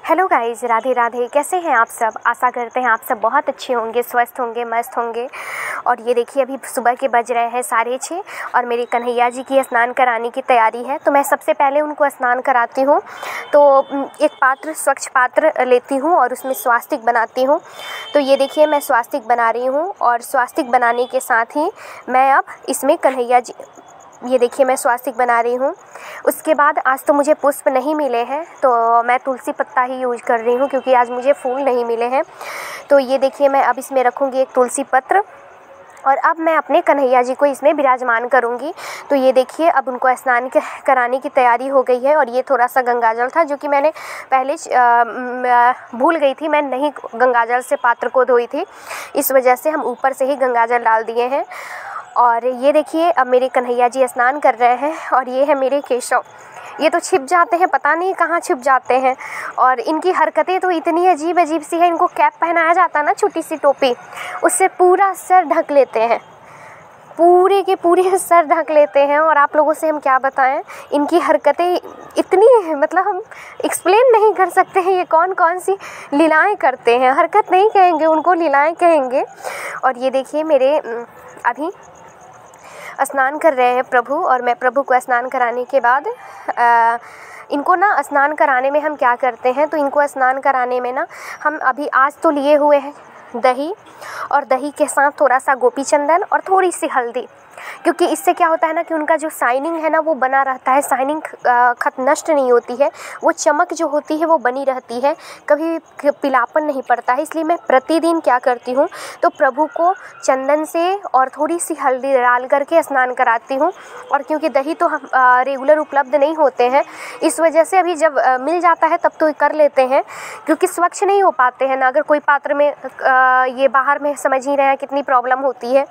Hello guys, Radhe Radhe. कैसे हैं आप सब? आशा करते हैं आप सब बहुत अच्छे होंगे, स्वस्थ होंगे, मस्त होंगे। और ये देखिए अभी सुबह के बज रहे हैं 6:30 और मेरे कन्हैया जी की स्नान कराने की तैयारी है। तो मैं सबसे पहले उनको स्नान कराती हूँ। तो एक पात्र, स्वच्छ पात्र लेती हूँ और उसमें स्वास्तिक बनाती हूँ। तो ये देखिए मैं स्वास्तिक बना रही हूँ और स्वास्तिक बनाने के साथ ही मैं अब इसमें कन्हैया जी, ये देखिए मैं स्वास्तिक बना रही हूँ। उसके बाद आज तो मुझे पुष्प नहीं मिले हैं तो मैं तुलसी पत्ता ही यूज़ कर रही हूँ, क्योंकि आज मुझे फूल नहीं मिले हैं। तो ये देखिए मैं अब इसमें रखूँगी एक तुलसी पत्र और अब मैं अपने कन्हैया जी को इसमें विराजमान करूँगी। तो ये देखिए अब उनको स्नान कराने की तैयारी हो गई है। और ये थोड़ा सा गंगाजल था जो कि मैंने पहले भूल गई थी, मैं नहीं गंगाजल से पात्र को धोई थी, इस वजह से हम ऊपर से ही गंगाजल डाल दिए हैं। और ये देखिए अब मेरे कन्हैया जी स्नान कर रहे हैं और ये है मेरे केशव। ये तो छिप जाते हैं, पता नहीं कहाँ छिप जाते हैं। और इनकी हरकतें तो इतनी अजीब अजीब सी है। इनको कैप पहनाया जाता है ना, छोटी सी टोपी, उससे पूरा सर ढक लेते हैं, पूरे के पूरे सर ढक लेते हैं। और आप लोगों से हम क्या बताएं, इनकी हरकतें इतनी मतलब हम एक्सप्लेन नहीं कर सकते हैं। ये कौन कौन सी लीलाएं करते हैं, हरकत नहीं कहेंगे उनको, लीलाएं कहेंगे। और ये देखिए मेरे अभी स्नान कर रहे हैं प्रभु। और मैं प्रभु को स्नान कराने के बाद इनको ना स्नान कराने में हम क्या करते हैं, तो इनको स्नान कराने में ना हम अभी आज तो लिए हुए हैं दही, और दही के साथ थोड़ा सा गोपी चंदन और थोड़ी सी हल्दी, क्योंकि इससे क्या होता है ना कि उनका जो शाइनिंग है ना वो बना रहता है। शाइनिंग नष्ट नहीं होती है, वो चमक जो होती है वो बनी रहती है, कभी पीलापन नहीं पड़ता है। इसलिए मैं प्रतिदिन क्या करती हूँ, तो प्रभु को चंदन से और थोड़ी सी हल्दी डाल करके स्नान कराती हूँ। और क्योंकि दही तो हम रेगुलर उपलब्ध नहीं होते हैं, इस वजह से अभी जब मिल जाता है तब तो कर लेते हैं, क्योंकि स्वच्छ नहीं हो पाते हैं ना अगर कोई पात्र में। ये बाहर में समझ ही रहे हैं कितनी प्रॉब्लम होती है।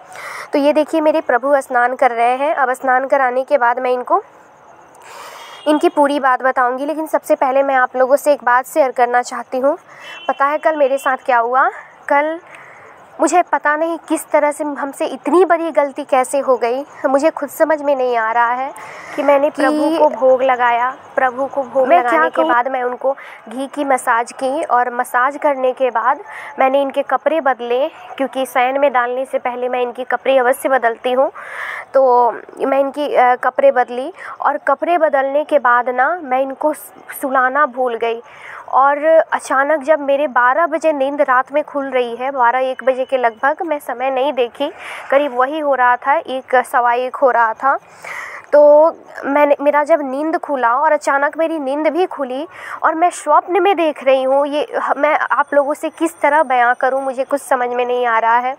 तो ये देखिए मेरे प्रभु स्नान कर रहे हैं। अब स्नान कराने के बाद मैं इनको इनकी पूरी बात बताऊंगी, लेकिन सबसे पहले मैं आप लोगों से एक बात शेयर करना चाहती हूँ। पता है कल मेरे साथ क्या हुआ? कल मुझे पता नहीं किस तरह से हमसे इतनी बड़ी गलती कैसे हो गई, मुझे खुद समझ में नहीं आ रहा है कि मैंने प्रभु को भोग लगाया। प्रभु को भोग लगाने के बाद मैं उनको घी की मसाज की, और मसाज करने के बाद मैंने इनके कपड़े बदले, क्योंकि शयन में डालने से पहले मैं इनकी कपड़े अवश्य बदलती हूँ। तो मैं इनकी कपड़े बदली, और कपड़े बदलने के बाद ना मैं इनको सुलाना भूल गई। और अचानक जब मेरे 12 बजे नींद रात में खुल रही है, 12-1 बजे के लगभग, मैं समय नहीं देखी, करीब वही हो रहा था 1 सवा 1 हो रहा था। तो मेरा जब नींद खुला और अचानक मेरी नींद भी खुली और मैं स्वप्न में देख रही हूँ, ये मैं आप लोगों से किस तरह बयां करूँ, मुझे कुछ समझ में नहीं आ रहा है।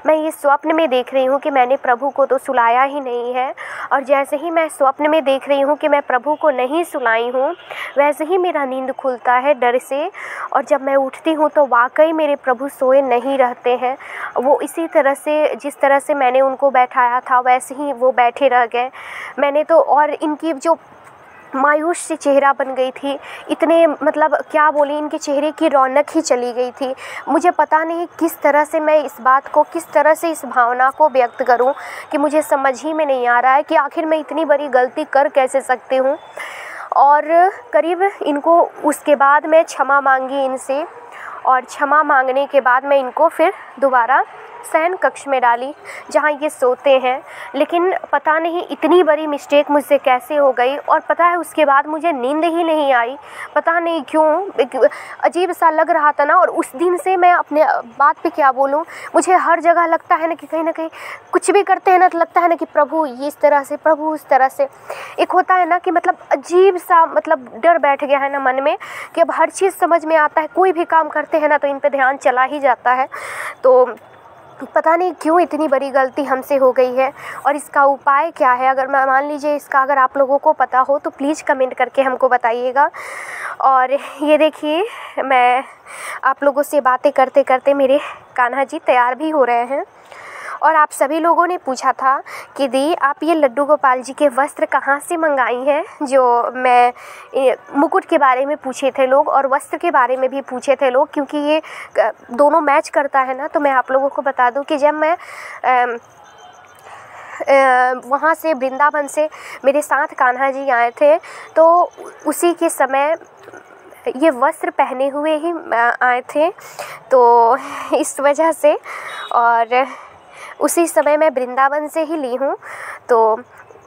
मैं ये स्वप्न में देख रही हूँ कि मैंने प्रभु को तो सुलाया ही नहीं है, और जैसे ही मैं स्वप्न में देख रही हूँ कि मैं प्रभु को नहीं सुलाई हूँ, वैसे ही मेरा नींद खुलता है डर से। और जब मैं उठती हूँ तो वाकई मेरे प्रभु सोए नहीं रहते हैं, वो इसी तरह से, जिस तरह से मैंने उनको बैठाया था वैसे ही वो बैठे रह गए। मैंने तो, और इनकी जो मायूस सी चेहरा बन गई थी, इतने मतलब क्या बोली, इनके चेहरे की रौनक ही चली गई थी। मुझे पता नहीं किस तरह से मैं इस बात को, किस तरह से इस भावना को व्यक्त करूं, कि मुझे समझ ही में नहीं आ रहा है कि आखिर मैं इतनी बड़ी गलती कर कैसे सकती हूं। और करीब इनको उसके बाद मैं क्षमा मांगी इनसे, और क्षमा मांगने के बाद मैं इनको फिर दोबारा शयन कक्ष में डाली जहाँ ये सोते हैं। लेकिन पता नहीं इतनी बड़ी मिस्टेक मुझसे कैसे हो गई, और पता है उसके बाद मुझे नींद ही नहीं आई, पता नहीं क्यों, अजीब सा लग रहा था ना। और उस दिन से मैं अपने बात पे क्या बोलूँ, मुझे हर जगह लगता है ना कि कहीं ना कहीं कुछ भी करते हैं ना तो लगता है ना कि प्रभु ये इस तरह से, प्रभु उस तरह से। एक होता है ना कि मतलब अजीब सा मतलब डर बैठ गया है ना मन में, कि अब हर चीज़ समझ में आता है, कोई भी काम करते हैं ना तो इन पे ध्यान चला ही जाता है। तो पता नहीं क्यों इतनी बड़ी गलती हमसे हो गई है, और इसका उपाय क्या है? अगर मैं मान लीजिए इसका अगर आप लोगों को पता हो तो प्लीज़ कमेंट करके हमको बताइएगा। और ये देखिए मैं आप लोगों से बातें करते करते मेरे कान्हा जी तैयार भी हो रहे हैं। और आप सभी लोगों ने पूछा था कि दी आप ये लड्डू गोपाल जी के वस्त्र कहाँ से मंगाई हैं, जो मैं मुकुट के बारे में पूछे थे लोग और वस्त्र के बारे में भी पूछे थे लोग, क्योंकि ये दोनों मैच करता है ना। तो मैं आप लोगों को बता दूं कि जब मैं वहाँ से वृंदावन से मेरे साथ कान्हा जी आए थे, तो उसी के समय ये वस्त्र पहने हुए ही आए थे, तो इस वजह से। और उसी समय मैं वृंदावन से ही ली हूँ। तो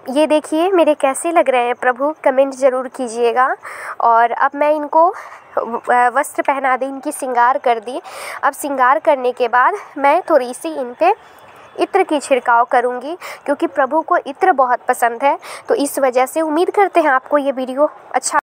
ये देखिए मेरे कैसे लग रहे हैं प्रभु, कमेंट ज़रूर कीजिएगा। और अब मैं इनको वस्त्र पहना दी, इनकी श्रृंगार कर दी। अब श्रृंगार करने के बाद मैं थोड़ी सी इन पे इत्र की छिड़काव करूँगी, क्योंकि प्रभु को इत्र बहुत पसंद है। तो इस वजह से उम्मीद करते हैं आपको ये वीडियो अच्छा